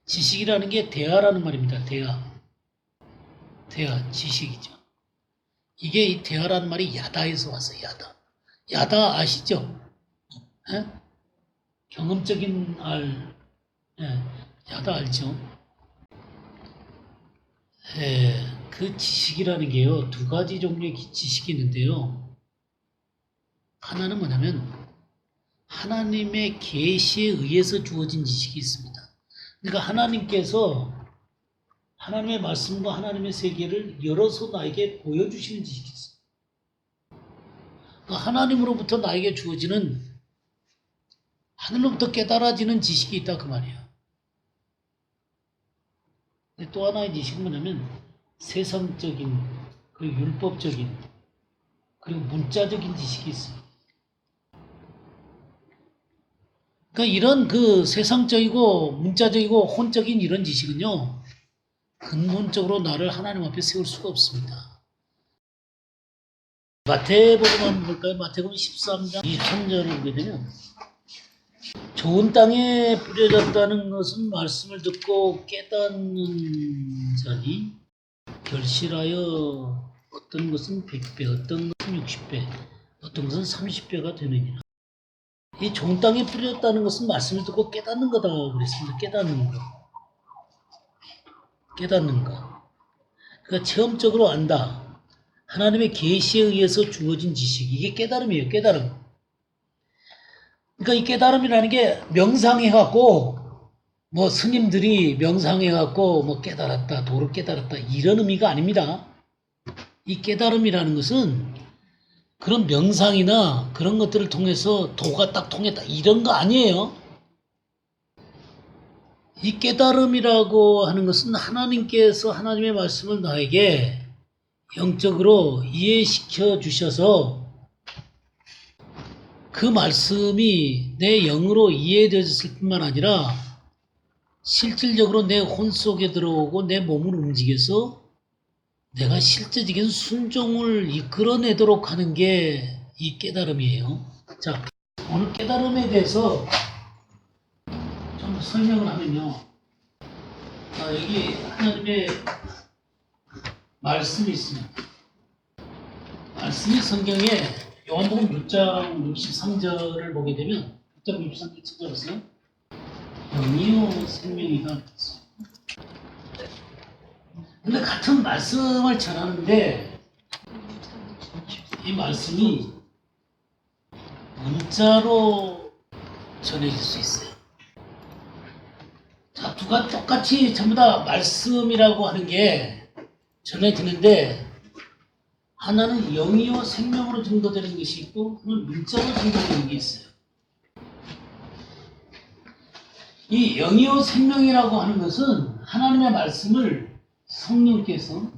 지식이라는 게 대하라는 말입니다. 대하. 대하, 지식이죠. 이게 이 대하라는 말이 야다에서 왔어요. 야다. 야다 아시죠? 에? 경험적인 알, 야다 알죠? 그 지식이라는 게요, 두 가지 종류의 지식이 있는데요. 하나는 뭐냐면 하나님의 계시에 의해서 주어진 지식이 있습니다. 그러니까 하나님께서 하나님의 말씀과 하나님의 세계를 열어서 나에게 보여주시는 지식이 있어요. 그러니까 하나님으로부터 나에게 주어지는, 하늘로부터 깨달아지는 지식이 있다 그 말이에요. 또 하나의 지식은 뭐냐면 세상적인, 그리고 율법적인, 그리고 문자적인 지식이 있어요. 그러니까 이런 그 세상적이고 문자적이고 혼적인 이런 지식은요, 근본적으로 나를 하나님 앞에 세울 수가 없습니다. 마태복음 한번 볼까요? 마태복음 13장 23절을 보게 되면, 좋은 땅에 뿌려졌다는 것은 말씀을 듣고 깨닫는 자니 결실하여 어떤 것은 100배, 어떤 것은 60배, 어떤 것은 30배가 되느니라. 이 좋은 땅에 뿌려졌다는 것은 말씀을 듣고 깨닫는 거다 그랬습니다. 깨닫는 거. 깨닫는 거. 그러니까 체험적으로 안다. 하나님의 계시에 의해서 주어진 지식. 이게 깨달음이에요. 깨달음. 그러니까 이 깨달음이라는 게 명상해갖고 뭐 스님들이 명상해갖고 뭐 깨달았다, 도를 깨달았다 이런 의미가 아닙니다. 이 깨달음이라는 것은 그런 명상이나 그런 것들을 통해서 도가 딱 통했다 이런 거 아니에요. 이 깨달음이라고 하는 것은 하나님께서 하나님의 말씀을 나에게 영적으로 이해시켜 주셔서 그 말씀이 내 영으로 이해되었을 뿐만 아니라 실질적으로 내 혼 속에 들어오고 내 몸을 움직여서 내가 실제적인 순종을 이끌어내도록 하는 게 이 깨달음이에요. 자, 오늘 깨달음에 대해서 좀 설명을 하면요. 여기 하나님의 말씀이 있습니다. 말씀이 성경에 요한복음 6장 63절을 보게 되면 6장 63절 찾아보세요. 영이요 생명이다. 근데 같은 말씀을 전하는데 이 말씀이 문자로 전해질 수 있어요. 자, 두가 똑같이 전부 다 말씀이라고 하는 게 전해지는데 하나는 영이요 생명으로 증거되는 것이 있고 하나는 문자로 증거되는 게 있어요. 이 영이요 생명이라고 하는 것은 하나님의 말씀을 성령께서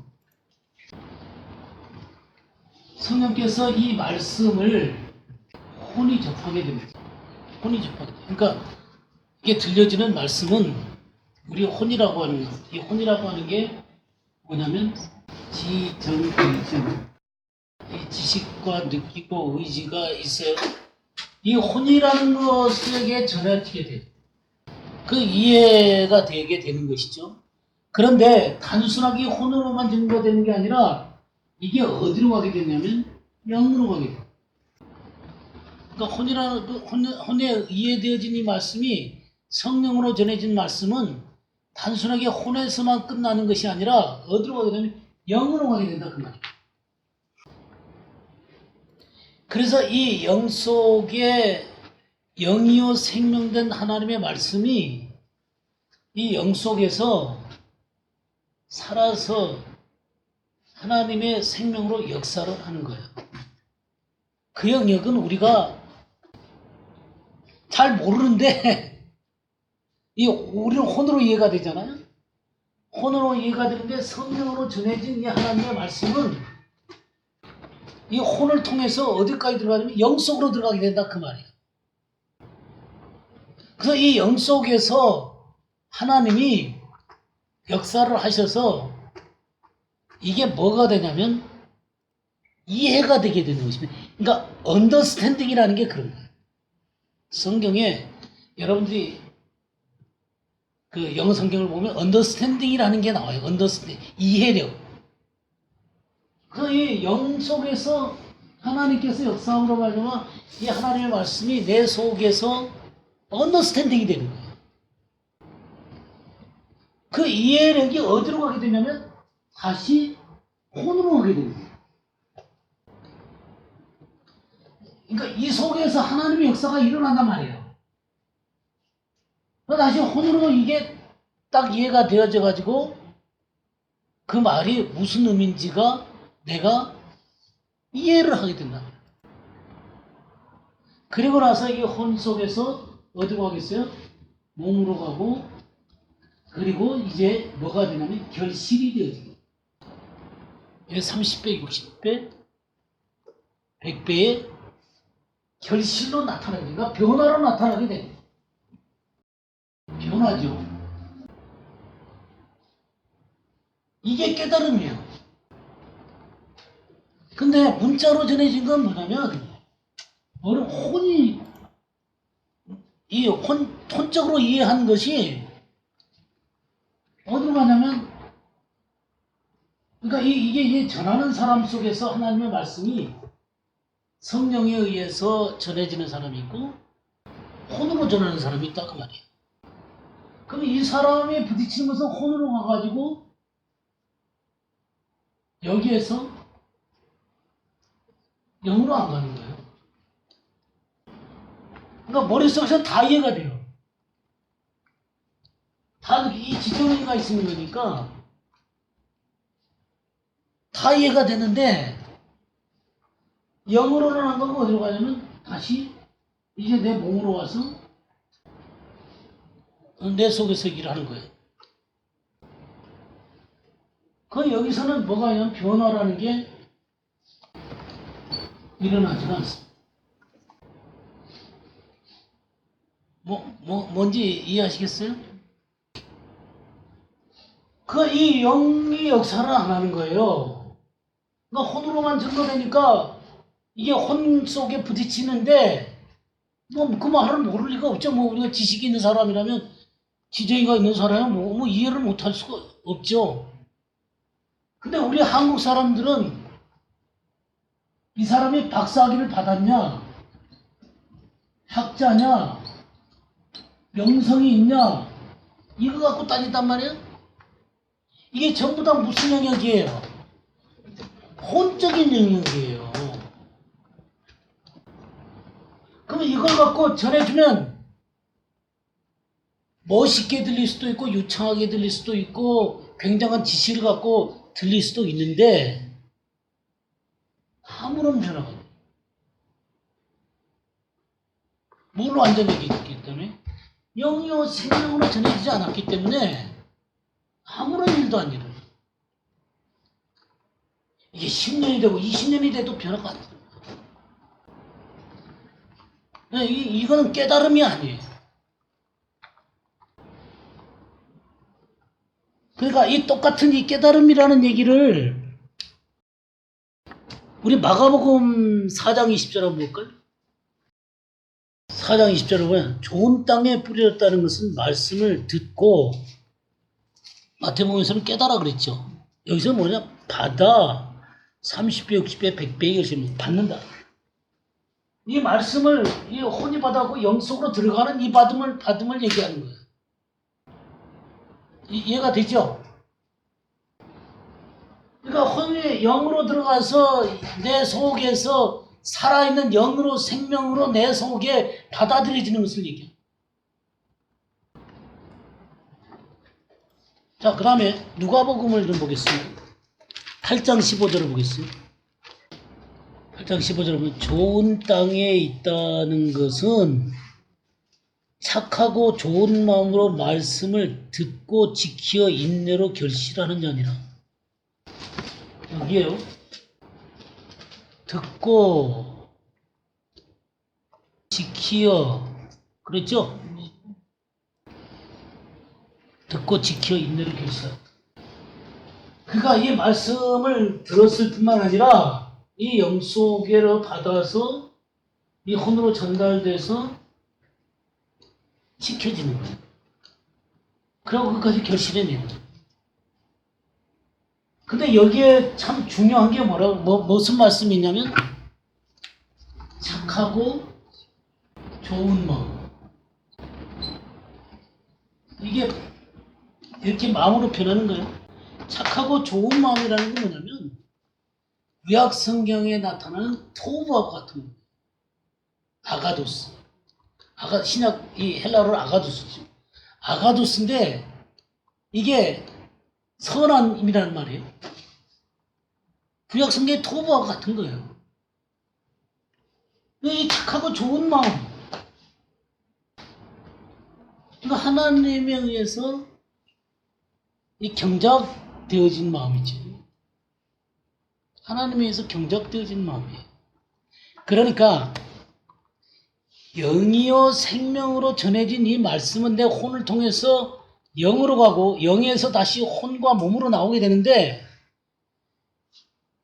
이 말씀을 혼이 접하게 됩니다. 혼이 접하게 됩니다. 그러니까 이게 들려지는 말씀은 우리 혼이라고 하는 것. 이 혼이라고 하는 게 뭐냐면 지정의증. 이 지식과 느끼고 의지가 있어요. 이 혼이라는 것에게 전해지게 돼요. 그 이해가 되게 되는 것이죠. 그런데 단순하게 혼으로만 증거되는 게 아니라 이게 어디로 가게 되냐면 영으로 가게 돼요. 그러니까 혼에 이해되어진 이 말씀이 성령으로 전해진 말씀은 단순하게 혼에서만 끝나는 것이 아니라 어디로 가게 되면 영으로 가게 된다 그 말이에요. 그래서 이 영 속에 영이요 생명된 하나님의 말씀이 이 영 속에서 살아서 하나님의 생명으로 역사를 하는 거예요. 그 영역은 우리가 잘 모르는데 우리는 혼으로 이해가 되잖아요. 혼으로 이해가 되는데 성령으로 전해진 이 하나님의 말씀은 이 혼을 통해서 어디까지 들어가냐면 영 속으로 들어가게 된다 그 말이에요. 그래서 이 영 속에서 하나님이 역사를 하셔서 이게 뭐가 되냐면 이해가 되게 되는 것입니다. 그러니까 언더스탠딩이라는 게 그런 거예요. 성경에 여러분들이 그 영어 성경을 보면 언더스탠딩이라는 게 나와요. 언더스탠딩, 이해력. 그 이 영 속에서 하나님께서 역사함으로 말미암아 이 하나님의 말씀이 내 속에서 언더스탠딩이 되는 거예요. 그 이해력이 어디로 가게 되냐면 다시 혼으로 가게 됩니다. 그러니까 이 속에서 하나님의 역사가 일어난단 말이에요. 다시 혼으로 이게 딱 이해가 되어져 가지고 그 말이 무슨 의미인지가 내가 이해를 하게 된다. 그리고 나서 이 혼 속에서 어디로 가겠어요? 몸으로 가고 그리고 이제 뭐가 되냐면 결실이 되어집니다. 30배, 60배, 100배의 결실로 나타나게 됩니다. 변화로 나타나게 됩니다. 변화죠. 이게 깨달음이에요. 근데 문자로 전해진 건 뭐냐면 혼이 이 혼적으로 이해한 것이 어디로 가냐면 그러니까 이게 전하는 사람 속에서 하나님의 말씀이 성령에 의해서 전해지는 사람이 있고 혼으로 전하는 사람이 있다 그 말이에요. 그럼 이 사람이 부딪히는 것은 혼으로 가가지고 여기에서 영으로 안 가는 거예요. 그러니까 머릿속에서 다 이해가 돼요. 다 이 지정의가 있는 거니까 다 이해가 되는데 영으로는 안 가고 어디로 가냐면 다시 이제 내 몸으로 와서 내 속에서 일하는 거예요. 그 여기서는 뭐가 있냐면 변화라는 게 일어나지가 않습니다. 뭔지 이해하시겠어요? 이 영이 역사를 안 하는 거예요. 그러니까 혼으로만 증거되니까 이게 혼 속에 부딪히는데 그 말을 모를 리가 없죠. 우리가 지식이 있는 사람이라면 지정이가 있는 사람은 이해를 못할 수가 없죠. 근데 우리 한국 사람들은 이 사람이 박사학위를 받았냐, 학자냐, 명성이 있냐, 이거 갖고 따진단 말이에요. 이게 전부 다 무슨 영역이에요? 혼적인 영역이에요. 그러면 이걸 갖고 전해주면 멋있게 들릴 수도 있고 유창하게 들릴 수도 있고 굉장한 지식을 갖고 들릴 수도 있는데 아무런 변화가 없어요. 뭘로 완전하게 있기 때문에 영이요 생명으로 전해지지 않았기 때문에 아무런 일도 안 일어나요. 이게 10년이 되고 20년이 돼도 변화가 안 돼요. 이거는 깨달음이 아니에요. 그러니까 이 똑같은 이 깨달음이라는 얘기를 우리 마가복음 4장 20절 한번 볼까요? 4장 20절을 보면 좋은 땅에 뿌려졌다는 것은 말씀을 듣고 마태복음에서는 깨달아 그랬죠. 여기서 뭐냐? 받아 30배, 60배, 100배의 열심을 받는다. 이 말씀을 이 혼이 받아고 영 속으로 들어가는 이 받음을 얘기하는 거예요. 이해가 되죠? 그러니까 혼이 영으로 들어가서 내 속에서 살아있는 영으로 생명으로 내 속에 받아들여지는 것을 얘기해요. 자, 그 다음에 누가복음을 좀 보겠습니다. 8장 15절을 보겠습니다. 8장 15절을 보면 좋은 땅에 있다는 것은 착하고 좋은 마음으로 말씀을 듣고 지키어 인내로 결실하는 자니라. 여기에요. 듣고 지키어 그랬죠? 듣고 지키어 인내를 결실하다. 그가 이 말씀을 들었을 뿐만 아니라 이 영 속에로 받아서 이 혼으로 전달돼서 지켜지는 거예요. 그러고 그것까지 결실해내는 거예요. 근데 여기에 참 중요한 게 무슨 말씀이 있냐면, 착하고 좋은 마음. 이게 이렇게 마음으로 표현하는 거예요. 착하고 좋은 마음이라는 게 뭐냐면, 구약 성경에 나타나는 토부하고 같은 거예요. 아가도스. 신약 이 헬라어로 아가도스죠. 아가도스인데 이게 선함이라는 말이에요. 구약 성경의 토부하고 같은 거예요. 이 착하고 좋은 마음. 그러니까 하나님에 의해서 이 경작되어진 마음이죠. 하나님에 의해서 경작되어진 마음이에요. 그러니까 영이요 생명으로 전해진 이 말씀은 내 혼을 통해서 영으로 가고 영에서 다시 혼과 몸으로 나오게 되는데,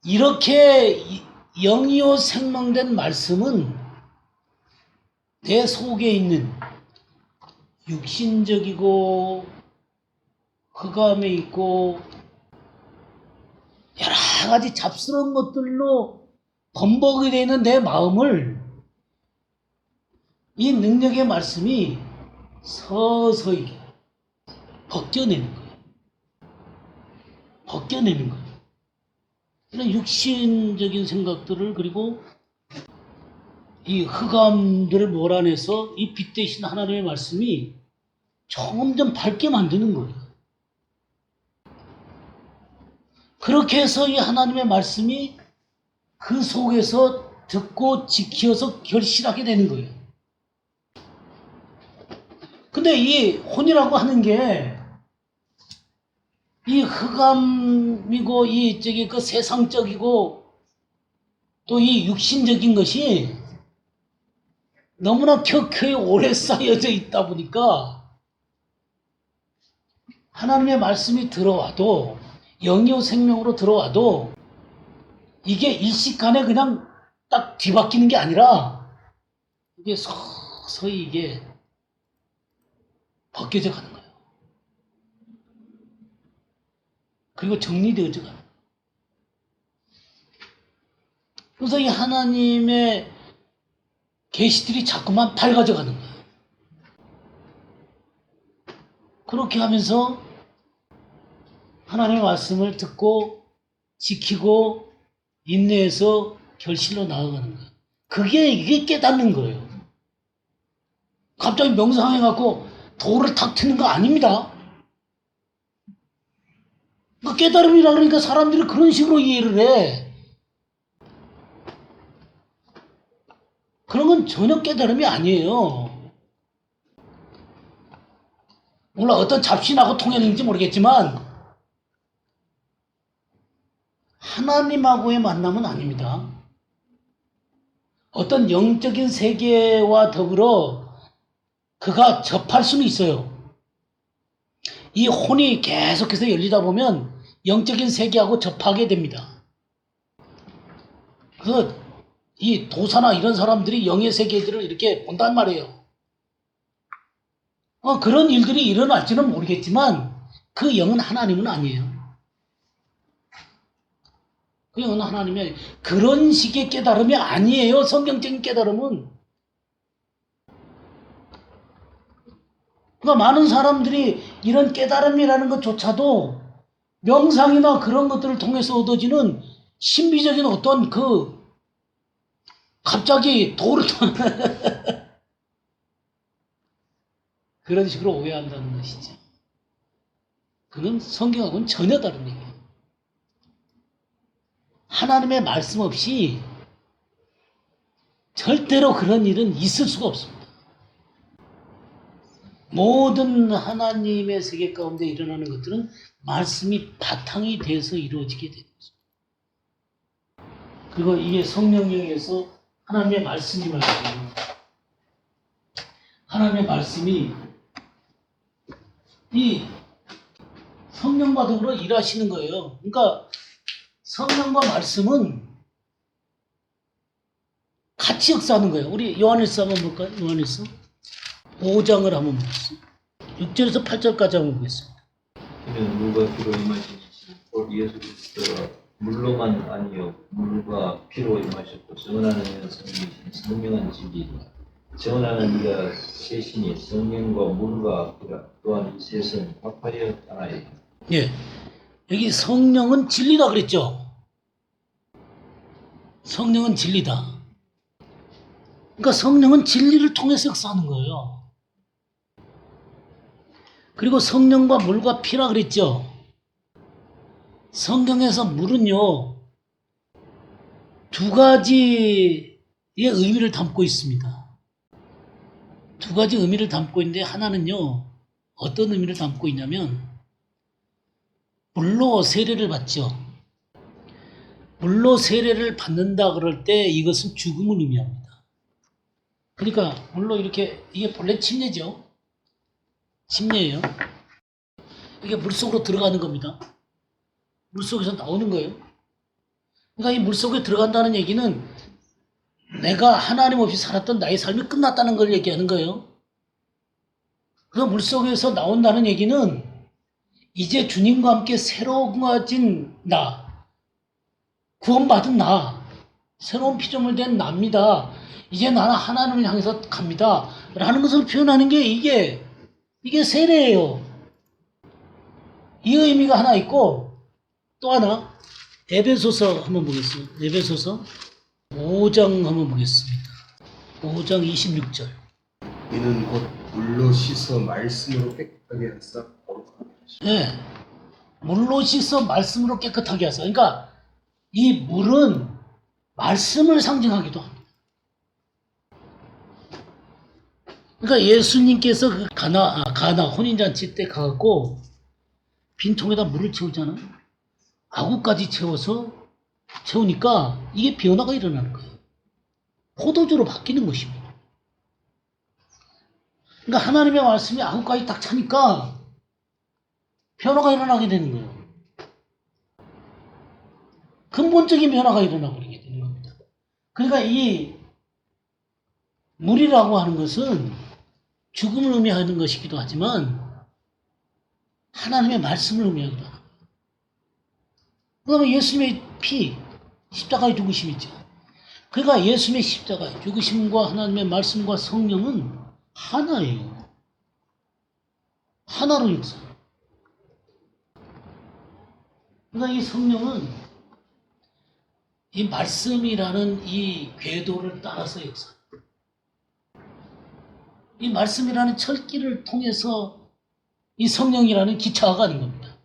이렇게 영이요 생명된 말씀은 내 속에 있는 육신적이고 흑암에 있고 여러 가지 잡스러운 것들로 범벅이 되어 있는 내 마음을 이 능력의 말씀이 서서히 벗겨내는 거예요. 벗겨내는 거예요. 이런 육신적인 생각들을, 그리고 이 흑암들을 몰아내서 이 빛 대신 하나님의 말씀이 점점 밝게 만드는 거예요. 그렇게 해서 이 하나님의 말씀이 그 속에서 듣고 지켜서 결실하게 되는 거예요. 근데 이 혼이라고 하는 게 이 흑암이고 그 세상적이고 또 이 육신적인 것이 너무나 켜켜이 오래 쌓여져 있다 보니까 하나님의 말씀이 들어와도, 영이요 생명으로 들어와도 이게 일식간에 그냥 딱 뒤바뀌는 게 아니라 이게 서서히 이게 벗겨져 가는 거예요. 그리고 정리되어져 가는 거예요. 그래서 이 하나님의 계시들이 자꾸만 밝아져 가는 거예요. 그렇게 하면서 하나님의 말씀을 듣고 지키고 인내해서 결실로 나아가는 거예요. 이게 깨닫는 거예요. 갑자기 명상해갖고 돌을 탁 트는 거 아닙니다. 그러니까 깨달음이라 그러니까 사람들이 그런 식으로 이해를 해. 그런 건 전혀 깨달음이 아니에요. 물론 어떤 잡신하고 통했는지 모르겠지만 하나님하고의 만남은 아닙니다. 어떤 영적인 세계와 더불어 그가 접할 수는 있어요. 이 혼이 계속해서 열리다 보면 영적인 세계하고 접하게 됩니다. 그래서 이 도사나 이런 사람들이 영의 세계들을 이렇게 본단 말이에요. 그런 일들이 일어날지는 모르겠지만 그 영은 하나님은 아니에요. 그 영은 하나님이 그런 식의 깨달음이 아니에요. 성경적인 깨달음은. 그러니까 많은 사람들이 이런 깨달음이라는 것조차도 명상이나 그런 것들을 통해서 얻어지는 신비적인 어떤 갑자기 돌을 그런 식으로 오해한다는 것이죠. 그건 성경하고는 전혀 다른 얘기예요. 하나님의 말씀 없이 절대로 그런 일은 있을 수가 없습니다. 모든 하나님의 세계 가운데 일어나는 것들은 말씀이 바탕이 돼서 이루어지게 되는 거죠. 그리고 이게 성령에서 하나님의 말씀이 말이에요. 하나님의 말씀이 이 성령과 더불어 일하시는 거예요. 그러니까 성령과 말씀은 같이 역사하는 거예요. 우리 요한일서 한번 볼까요? 요한일서 5장을 한번 보겠습니다. 6절에서 8절까지 한번 보겠습니다. 이는 물과 피로 임하시니 곧 예수 그리스도가 물로만 아니요 물과 피로 임하셨고 증언하는 이는 성령이신 성령한 진리이다. 증언하는 이가 셋이니 성령과 물과 피라. 또한 이 셋은 화파리어 하나이다. 예, 여기 성령은 진리다 그랬죠. 성령은 진리다. 그러니까 성령은 진리를 통해서 역사하는 거예요. 그리고 성령과 물과 피라 그랬죠. 성경에서 물은요, 두 가지의 의미를 담고 있습니다. 두 가지 의미를 담고 있는데, 하나는요, 어떤 의미를 담고 있냐면, 물로 세례를 받죠. 물로 세례를 받는다 그럴 때 이것은 죽음을 의미합니다. 그러니까 물로 이렇게, 이게 본래 침례죠. 침례예요. 이게 물속으로 들어가는 겁니다. 물속에서 나오는 거예요. 그러니까 이 물속에 들어간다는 얘기는 내가 하나님 없이 살았던 나의 삶이 끝났다는 걸 얘기하는 거예요. 그래서 물속에서 나온다는 얘기는 이제 주님과 함께 새로워진 나, 구원받은 나, 새로운 피조물 된 나입니다. 이제 나는 하나님을 향해서 갑니다. 라는 것을 표현하는 게 이게 세례예요. 이 의미가 하나 있고, 또 하나, 에베소서 한번 보겠습니다. 에베소서 5장 한번 보겠습니다. 5장 26절. 이는 곧 물로 씻어 말씀으로 깨끗하게 하사 거룩하게 하시고. 네. 물로 씻어 말씀으로 깨끗하게 하사. 그러니까 이 물은 말씀을 상징하기도 합니다. 그러니까 예수님께서 그 가나 혼인잔치 때 가갖고 빈통에다 물을 채우잖아요. 아구까지 채우니까 이게 변화가 일어나는 거예요. 포도주로 바뀌는 것입니다. 그러니까 하나님의 말씀이 아구까지 딱 차니까 변화가 일어나게 되는 거예요. 근본적인 변화가 일어나 버리게 되는 겁니다. 그러니까 이 물이라고 하는 것은 죽음을 의미하는 것이기도 하지만 하나님의 말씀을 의미하기도 합니다. 그 다음에 예수님의 피, 십자가의 죽으심이죠. 그러니까 예수님의 십자가의 죽으심과 하나님의 말씀과 성령은 하나예요. 하나로 역사. 그러니까 이 성령은 이 말씀이라는 이 궤도를 따라서 역사. 이 말씀이라는 철길을 통해서 이 성령이라는 기차가 가는 겁니다.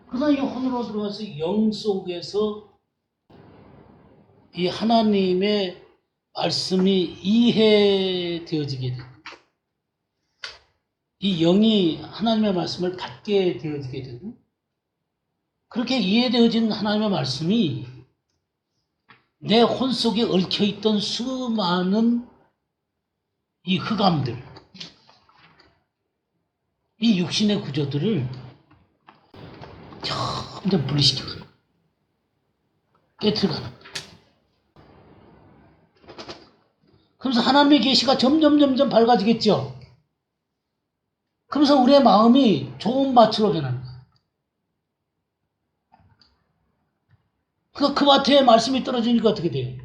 그러다 이 혼으로 들어가서 영 속에서 이 하나님의 말씀이 이해되어지게 됩니다. 이 영이 하나님의 말씀을 받게 되어지게 되고, 그렇게 이해되어진 하나님의 말씀이 내 혼 속에 얽혀있던 수많은 이 흑암들, 이 육신의 구조들을 점점 분리시켜가는, 깨트려가는 거예요. 그러면서 하나님의 계시가 점점 밝아지겠죠. 그러면서 우리의 마음이 좋은 밭으로 변하는 거예요. 그 밭에 말씀이 떨어지니까 어떻게 돼요?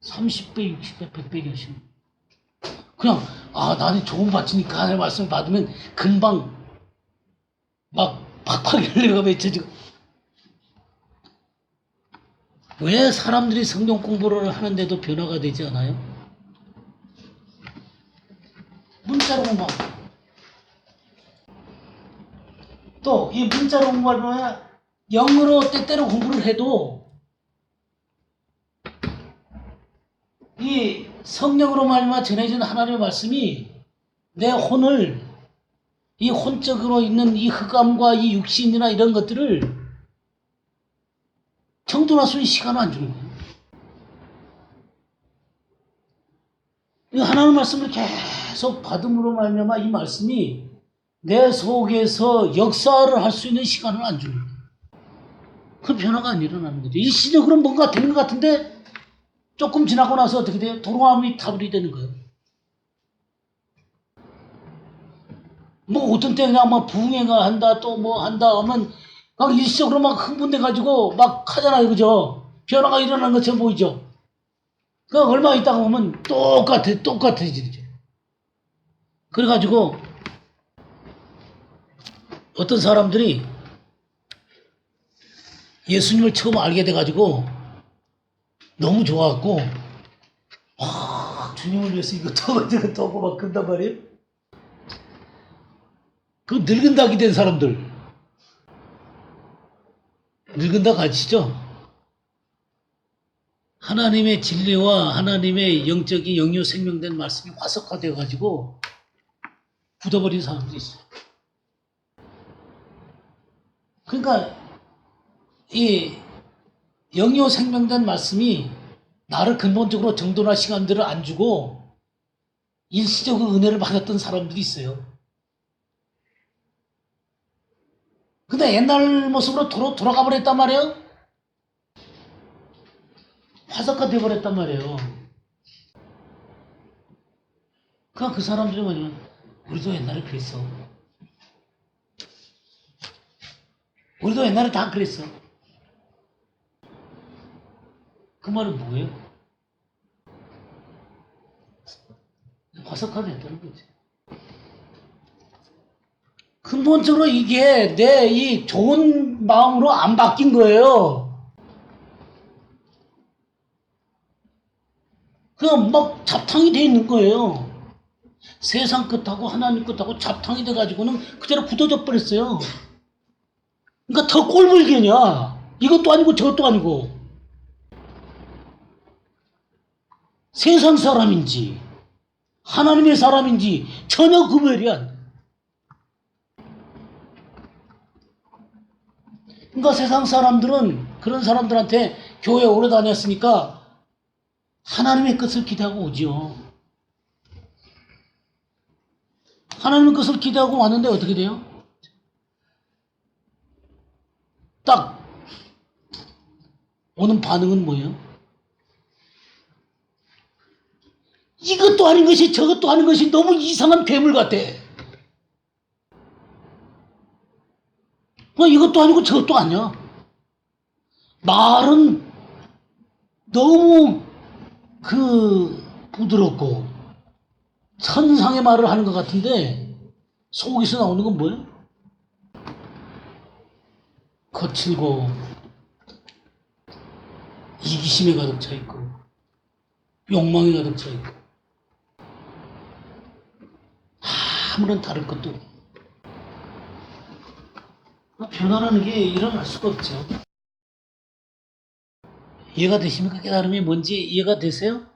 30배, 60배, 100배 결심. 그냥 나는 좋은 밭이니까 하나님의 말씀을 받으면 금방 막 팍팍 열매가 맺혀지고. 왜 사람들이 성경 공부를 하는데도 변화가 되지 않아요? 문자로 공부하고. 또 이 문자로 공부할 때 영어로 때때로 공부를 해도 이 성령으로 말미암아 전해진 하나님의 말씀이 내 혼을, 이 혼적으로 있는 이 흑암과 이 육신이나 이런 것들을 정돈할 수 있는 시간을 안 주는 거예요. 이 하나님의 말씀을 계속 받음으로 말미암아 이 말씀이 내 속에서 역사를 할 수 있는 시간을 안 주는 거예요. 그 변화가 안 일어나는 거죠. 일시적으로 뭔가 되는 것 같은데 조금 지나고 나서 어떻게 돼요? 도로함이 타불이 되는 거예요. 뭐 어떤 때 그냥 막 부흥회가 한다 또 뭐 한다 하면 막 일시적으로 막 흥분돼 가지고 막 하잖아요, 그죠? 변화가 일어나는 것처럼 보이죠. 그 얼마 있다가 보면 똑같아지죠. 그래가지고 어떤 사람들이 예수님을 처음 알게 돼가지고 너무 좋아갖고 주님을 위해서 이것도 하고 저것도 하고 막 그런단 말이에요. 그 늙은 닭이 된 사람들, 늙은 닭 아시죠? 하나님의 진리와 하나님의 영적인 영유 생명된 말씀이 화석화되어 가지고 굳어버린 사람들이 있어요. 그러니까 이 영유 생명된 말씀이 나를 근본적으로 정도나 시간들을 안 주고 일시적으로 은혜를 받았던 사람들이 있어요. 근데 옛날 모습으로 돌아가 버렸단 말이에요. 화석화되어 버렸단 말이에요. 그 사람들이 뭐냐면 우리도 옛날에 그랬어. 우리도 옛날에 다 그랬어. 그 말은 뭐예요? 화석화됐다는 거지. 근본적으로 이게 내 이 좋은 마음으로 안 바뀐 거예요. 그냥 막 잡탕이 돼 있는 거예요. 세상 끝하고 하나님 끝하고 잡탕이 돼가지고는 그대로 굳어져 버렸어요. 그러니까 더 꼴불견이야. 이것도 아니고 저것도 아니고. 세상 사람인지 하나님의 사람인지 전혀 구별이 안 돼. 그러니까 세상 사람들은 그런 사람들한테 교회 오래 다녔으니까 하나님의 것을 기대하고 오죠. 하나님의 것을 기대하고 왔는데 어떻게 돼요? 딱 오는 반응은 뭐예요? 이것도 아닌 것이 저것도 아닌 것이 너무 이상한 괴물 같아. 이것도 아니고 저것도 아니야. 말은 너무 부드럽고 천상의 말을 하는 것 같은데 속에서 나오는 건 뭐예요? 거칠고 이기심에 가득 차 있고 욕망에 가득 차 있고 아무런 다를 것도 없고 변화라는 게 일어날 수가 없죠. 이해가 되십니까? 깨달음이 뭔지 이해가 되세요?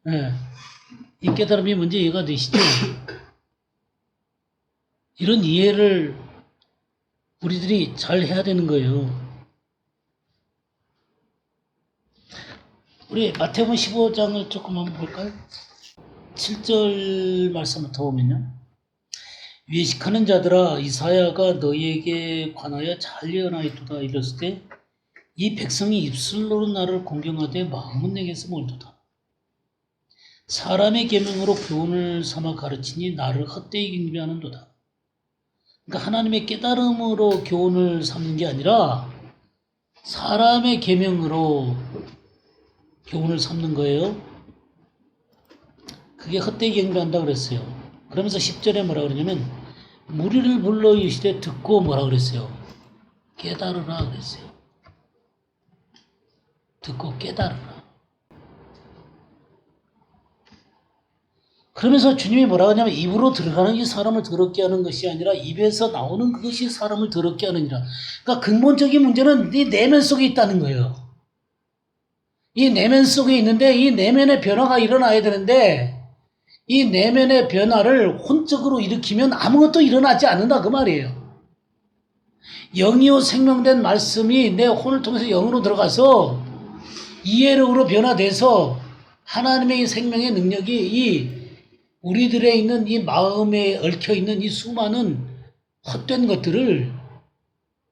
네. 이 깨달음이 뭔지 이해가 되시죠? 이런 이해를 우리들이 잘 해야 되는 거예요. 우리 마태복음 15장을 조금 한번 볼까요? 7절 말씀부터 보면요. 외식하는 자들아 이사야가 너희에게 관하여 잘 예언하였도다 이랬을 때 이 백성이 입술로는 나를 공경하되 마음은 내게서 멀도다. 사람의 계명으로 교훈을 삼아 가르치니 나를 헛되이 경배하는도다. 그러니까 하나님의 깨달음으로 교훈을 삼는 게 아니라 사람의 계명으로 교훈을 삼는 거예요. 그게 헛되이 경배한다 그랬어요. 그러면서 10절에 뭐라 그러냐면 무리를 불러 이시되 듣고 뭐라 그랬어요? 깨달으라 그랬어요. 듣고 깨달으라. 그러면서 주님이 뭐라고 하냐면 입으로 들어가는 이 사람을 더럽게 하는 것이 아니라 입에서 나오는 그것이 사람을 더럽게 하느니라. 그러니까 근본적인 문제는 네 내면 속에 있다는 거예요. 이 내면 속에 있는데 이 내면의 변화가 일어나야 되는데 이 내면의 변화를 혼적으로 일으키면 아무것도 일어나지 않는다 그 말이에요. 영이요 생명된 말씀이 내 혼을 통해서 영으로 들어가서 이해력으로 변화돼서 하나님의 생명의 능력이 이 우리들에 있는 이 마음에 얽혀있는 이 수많은 헛된 것들을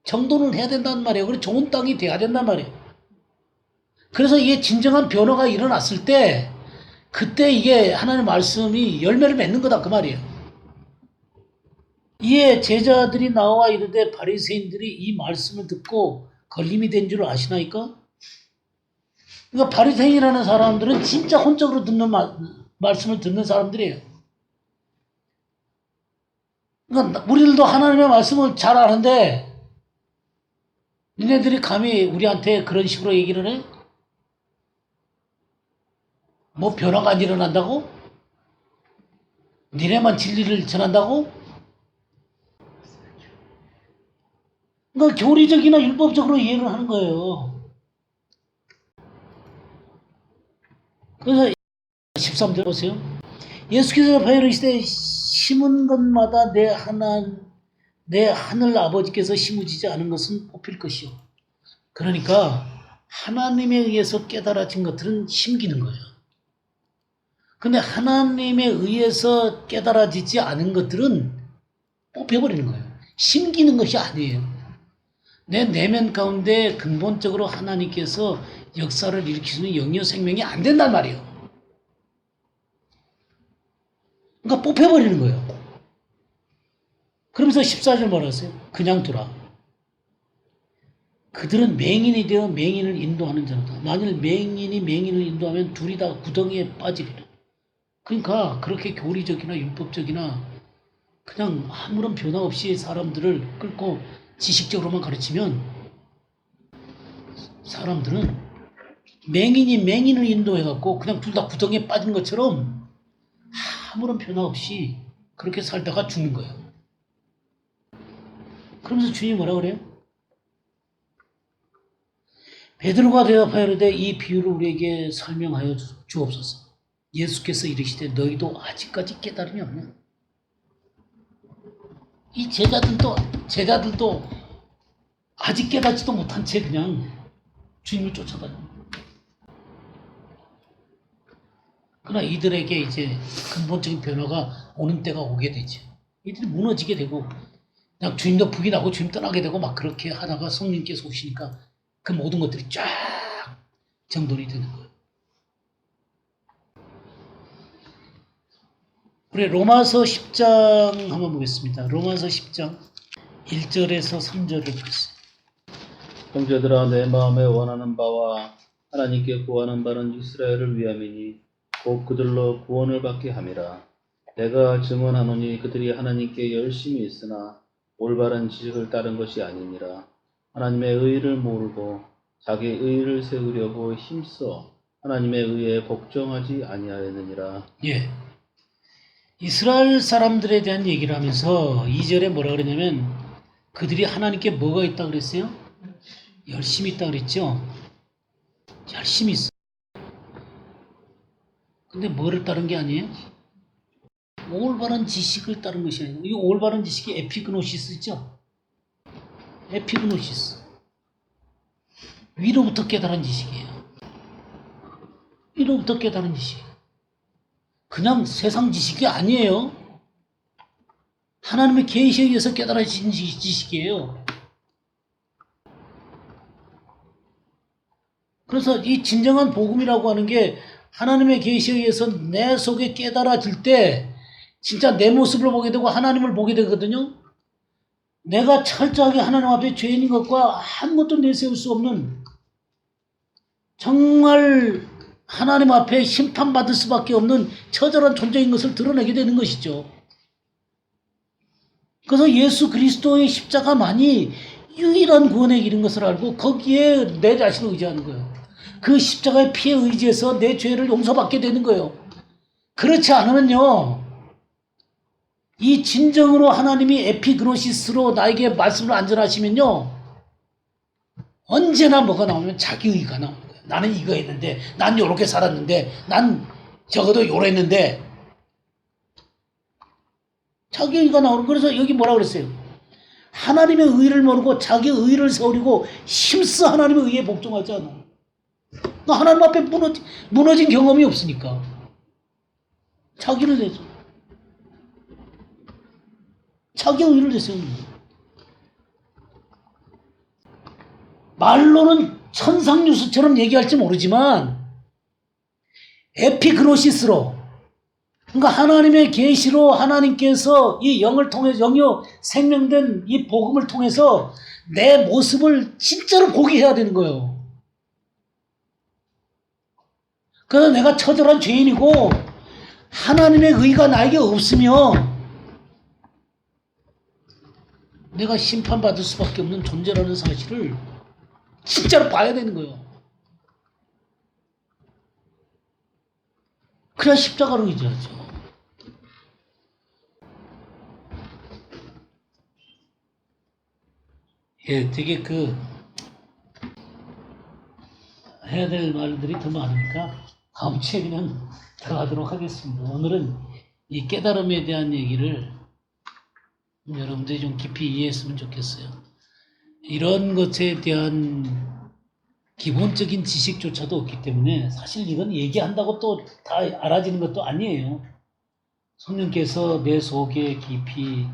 정돈을 해야 된단 말이에요. 그리고 좋은 땅이 돼야 된단 말이에요. 그래서 이게 진정한 변화가 일어났을 때 그때 이게 하나님의 말씀이 열매를 맺는 거다 그 말이에요. 이에 제자들이 나와 이르되 바리새인들이 이 말씀을 듣고 걸림이 된 줄 아시나이까? 그러니까 바리새인이라는 사람들은 진짜 혼적으로 듣는 말씀을 듣는 사람들이에요. 그러니까 우리들도 하나님의 말씀을 잘 아는데 니네들이 감히 우리한테 그런 식으로 얘기를 해? 뭐 변화가 안 일어난다고? 니네만 진리를 전한다고? 그러니까 교리적이나 율법적으로 이해를 하는 거예요. 그래서 13절 보세요. 예수께서 바이러시되 심은 것마다 내 하늘 아버지께서 심으시지 않은 것은 뽑힐 것이요. 그러니까 하나님에 의해서 깨달아진 것들은 심기는 거예요. 근데 하나님에 의해서 깨달아지지 않은 것들은 뽑혀버리는 거예요. 심기는 것이 아니에요. 내 내면 가운데 근본적으로 하나님께서 역사를 일으키시는 영역 생명이 안 된단 말이에요. 그러니까 뽑혀버리는 거예요. 그러면서 14절 뭐라 했어요? 그냥 두라. 그들은 맹인이 되어 맹인을 인도하는 자다. 만일 맹인이 맹인을 인도하면 둘이 다 구덩이에 빠지리라. 그러니까 그렇게 교리적이나 율법적이나 그냥 아무런 변화 없이 사람들을 끌고 지식적으로만 가르치면 사람들은 맹인이 맹인을 인도해갖고 그냥 둘 다 구덩이에 빠진 것처럼 아무런 변화 없이 그렇게 살다가 죽는 거예요. 그러면서 주님이 뭐라 그래요? 베드로가 대답하여 이르되 이 비유를 우리에게 설명하여 주옵소서. 예수께서 이르시되 너희도 아직까지 깨달음이 없냐? 이 제자들도 아직 깨닫지도 못한 채 그냥 주님을 쫓아다녀. 그러나 이들에게 이제 근본적인 변화가 오는 때가 오게 되죠. 이들이 무너지게 되고 그냥 주님도 부인하고 주님 떠나게 되고 막 그렇게 하다가 성령께서 오시니까 그 모든 것들이 쫙 정돈이 되는 거예요. 우리 로마서 10장 한번 보겠습니다. 로마서 10장 1절에서 3절을 보겠습니다. 형제들아 내 마음에 원하는 바와 하나님께 구하는 바는 이스라엘을 위함이니 곧 그들로 구원을 받게 함이라. 내가 증언하노니 그들이 하나님께 열심히 있으나 올바른 지식을 따른 것이 아니니라. 하나님의 의를 모르고 자기 의를 세우려고 힘써 하나님의 의에 복종하지 아니하였느니라. 예. 이스라엘 사람들에 대한 얘기를 하면서 2절에 뭐라 그러냐면 그들이 하나님께 뭐가 있다 그랬어요? 열심히 있다 그랬죠? 열심히 있어. 근데 뭐를 따른 게 아니에요? 올바른 지식을 따른 것이 아니에요. 이 올바른 지식이 에피그노시스죠? 에피그노시스. 위로부터 깨달은 지식이에요. 위로부터 깨달은 지식. 그냥 세상 지식이 아니에요. 하나님의 계시에 의해서 깨달아진 지식이에요. 그래서 이 진정한 복음이라고 하는 게 하나님의 계시에 의해서 내 속에 깨달아질 때 진짜 내 모습을 보게 되고 하나님을 보게 되거든요. 내가 철저하게 하나님 앞에 죄인인 것과 아무것도 내세울 수 없는 정말 하나님 앞에 심판받을 수밖에 없는 처절한 존재인 것을 드러내게 되는 것이죠. 그래서 예수 그리스도의 십자가만이 유일한 구원의 길인 것을 알고 거기에 내 자신을 의지하는 거예요. 그 십자가의 피에 의지해서 내 죄를 용서받게 되는 거예요. 그렇지 않으면요, 이 진정으로 하나님이 에피그노시스로 나에게 말씀을 안전하시면요, 언제나 뭐가 나오면 자기의가 나오는 거예요. 나는 이거 했는데, 난 요렇게 살았는데, 난 적어도 요랬는데, 자기의가 나오는 거예요. 그래서 여기 뭐라 그랬어요? 하나님의 의를 모르고 자기 의를 세우려고 힘써 하나님의 의에 복종하지 않아. 하나님 앞에 무너진 경험이 없으니까. 자기를 내서. 자기의 의를 내세우는 거예요. 말로는 천상뉴스처럼 얘기할지 모르지만 에피그노시스로 그러니까 하나님의 계시로 하나님께서 이 영을 통해서 영요 생명된 이 복음을 통해서 내 모습을 진짜로 보게 해야 되는 거예요. 그래서 내가 처절한 죄인이고 하나님의 의가 나에게 없으면 내가 심판받을 수밖에 없는 존재라는 사실을 진짜로 봐야 되는 거예요. 그래야 십자가로 의지하죠. 예, 되게 해야 될 말들이 더 많으니까 다음 주에 그냥 들어가도록 하겠습니다. 오늘은 이 깨달음에 대한 얘기를 여러분들이 좀 깊이 이해했으면 좋겠어요. 이런 것에 대한 기본적인 지식조차도 없기 때문에 사실 이건 얘기한다고 또 다 알아지는 것도 아니에요. 성령께서 내 속에 깊이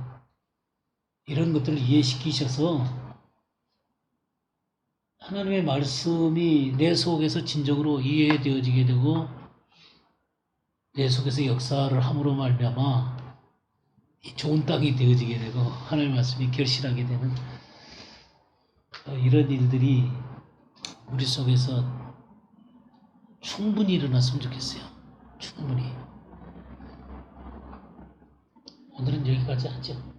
이런 것들을 이해시키셔서 하나님의 말씀이 내 속에서 진정으로 이해되어지게 되고 내 속에서 역사를 함으로 말미암아 이 좋은 땅이 되어지게 되고 하나님의 말씀이 결실하게 되는 이런 일들이 우리 속에서 충분히 일어났으면 좋겠어요. 충분히. 오늘은 여기까지 하죠.